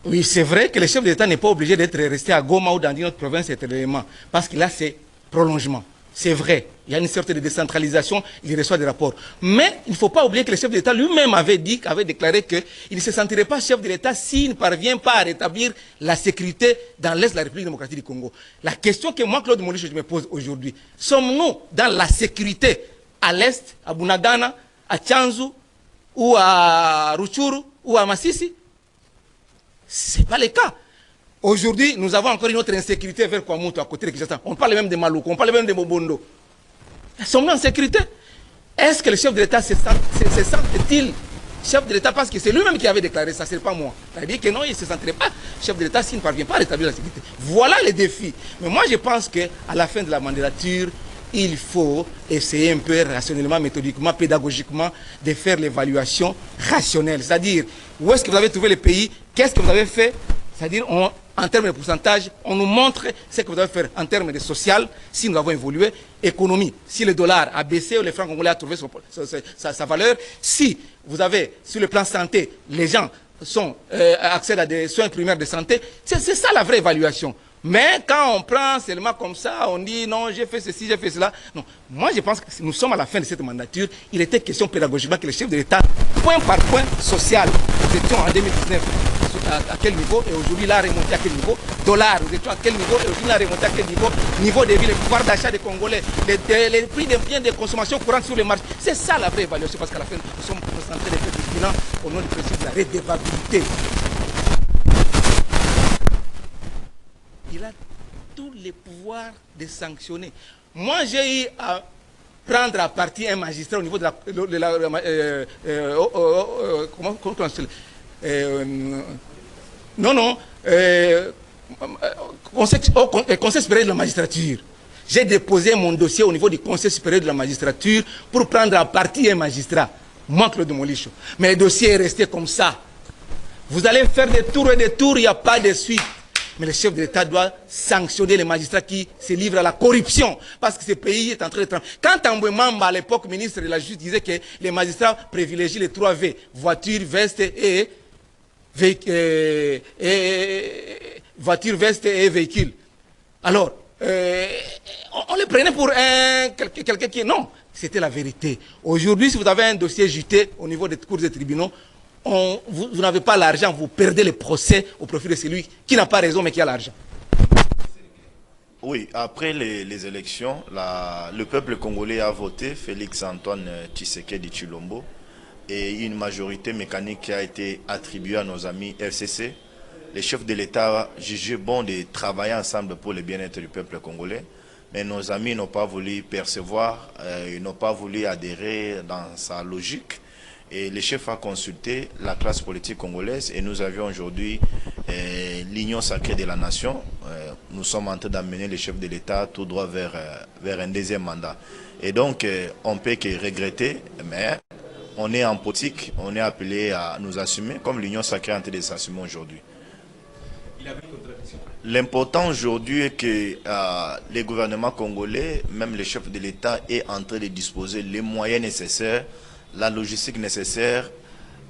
Oui, c'est vrai que le chef d'État n'est pas obligé d'être resté à Goma ou dans une autre province éternellement, parce qu'il a ses prolongements. C'est vrai, il y a une sorte de décentralisation, il reçoit des rapports. Mais il ne faut pas oublier que le chef d'État lui-même avait déclaré qu'il ne se sentirait pas chef de l'État s'il ne parvient pas à rétablir la sécurité dans l'Est de la République démocratique du Congo. La question que moi, Claude Molicho, je me pose aujourd'hui, sommes-nous dans la sécurité à l'Est, à Bunagana, à Tchanzu, ou à Ruchuru, ou à Massissi? Ce n'est pas le cas. Aujourd'hui, nous avons encore une autre insécurité vers Kwamutu, à côté de Kinshasa. On parle même de Maluku, on parle même de Mobondo. Sommes-nous en sécurité? Est-ce que le chef de l'État se sent-il chef de l'État? Parce que c'est lui-même qui avait déclaré ça, ce n'est pas moi. Il a dit que non, il ne se sentirait pas chef de l'État s'il ne parvient pas à rétablir la sécurité. Voilà les défis. Mais moi, je pense qu'à la fin de la mandature, il faut essayer un peu rationnellement, méthodiquement, pédagogiquement, de faire l'évaluation rationnelle. C'est-à-dire, où est-ce que vous avez trouvé le pays? Qu'est-ce que vous avez fait? C'est-à-dire, en termes de pourcentage, on nous montre ce que vous avez fait en termes de social, si nous avons évolué, économie, si le dollar a baissé ou le franc congolais a trouvé sa valeur, si vous avez, sur le plan santé, les gens accèdent à des soins primaires de santé, c'est ça la vraie évaluation. Mais quand on prend seulement comme ça, on dit non, j'ai fait ceci, j'ai fait cela. Non, moi je pense que nous sommes à la fin de cette mandature. Il était question pédagogiquement que le chef de l'État, point par point social, nous étions en 2019 à quel niveau et aujourd'hui il a remonté à quel niveau. Dollar, nous étions à quel niveau et aujourd'hui il a remonté à quel niveau. Niveau de vie, le pouvoir d'achat des Congolais, les prix des biens de consommation courante sur les marchés. C'est ça la vraie évaluation parce qu'à la fin nous sommes concentrés des bilan au nom du principe de la redevabilité. Il a tous les pouvoirs de sanctionner. Moi, j'ai eu à prendre à partie un magistrat au niveau de la comment on s'appelle Conseil supérieur de la magistrature. J'ai déposé mon dossier au niveau du Conseil supérieur de la magistrature pour prendre à partie un magistrat. Moi, Claude Molicho. Mais le dossier est resté comme ça. Vous allez faire des tours et des tours, il n'y a pas de suite. Mais le chef de l'État doit sanctionner les magistrats qui se livrent à la corruption. Parce que ce pays est en train de trembler. Quand Tambwe Mamba, à l'époque, ministre de la Justice, disait que les magistrats privilégient les 3 V, voiture, veste et voiture, veste et véhicule. Alors, on le prenait pour quelqu'un qui... Non, c'était la vérité. Aujourd'hui, si vous avez un dossier juté au niveau des cours et tribunaux, vous n'avez pas l'argent, vous perdez le procès au profit de celui qui n'a pas raison mais qui a l'argent. Oui, après les élections, le peuple congolais a voté Félix Antoine Tshisekedi Tshilombo et une majorité mécanique qui a été attribuée à nos amis FCC. Les chefs de l'État jugeaient bon de travailler ensemble pour le bien-être du peuple congolais, mais nos amis n'ont pas voulu percevoir, ils n'ont pas voulu adhérer dans sa logique. Et le chef a consulté la classe politique congolaise et nous avions aujourd'hui l'union sacrée de la nation. Nous sommes en train d'amener le chef de l'État tout droit vers un deuxième mandat. Et donc, on ne peut que regretter, mais on est en politique, on est appelé à nous assumer comme l'union sacrée est en train de s'assumer aujourd'hui. L'important aujourd'hui est que les gouvernements congolais, même le chef de l'État, est en train de disposer les moyens nécessaires, la logistique nécessaire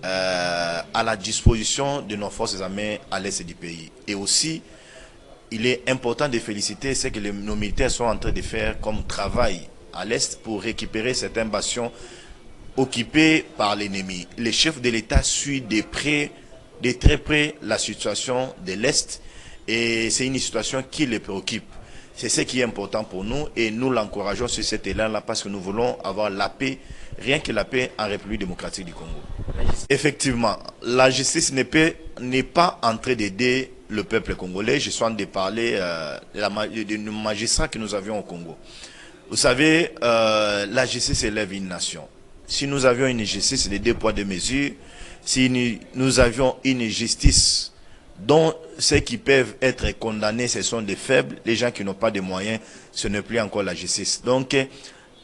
à la disposition de nos forces armées à l'est du pays. Et aussi, il est important de féliciter ce que nos militaires sont en train de faire comme travail à l'est pour récupérer certains bastions occupés par l'ennemi. Le chef de l'État suit de très près la situation de l'est et c'est une situation qui les préoccupe. C'est ce qui est important pour nous et nous l'encourageons sur cet élan-là parce que nous voulons avoir la paix, rien que la paix en République démocratique du Congo. Effectivement, la justice n'est pas en train d'aider le peuple congolais. Je suis en train de parler de nos magistrats que nous avions au Congo. Vous savez, la justice élève une nation. Si nous avions une justice de 2 poids 2 mesures, si nous avions une justice dont ceux qui peuvent être condamnés, ce sont des faibles, les gens qui n'ont pas de moyens, ce n'est plus encore la justice. Donc,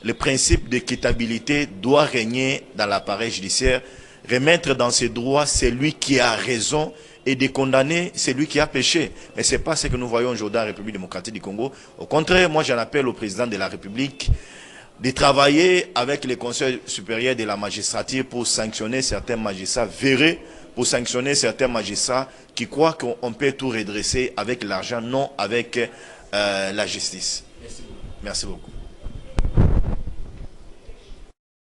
le principe d'équitabilité doit régner dans l'appareil judiciaire, remettre dans ses droits celui qui a raison et de condamner celui qui a péché. Mais ce n'est pas ce que nous voyons aujourd'hui en République démocratique du Congo. Au contraire, moi j'en appelle au président de la République de travailler avec les conseils supérieurs de la magistrature pour sanctionner certains magistrats véreux pour sanctionner certains magistrats qui croient qu'on peut tout redresser avec l'argent, non avec la justice. Merci beaucoup.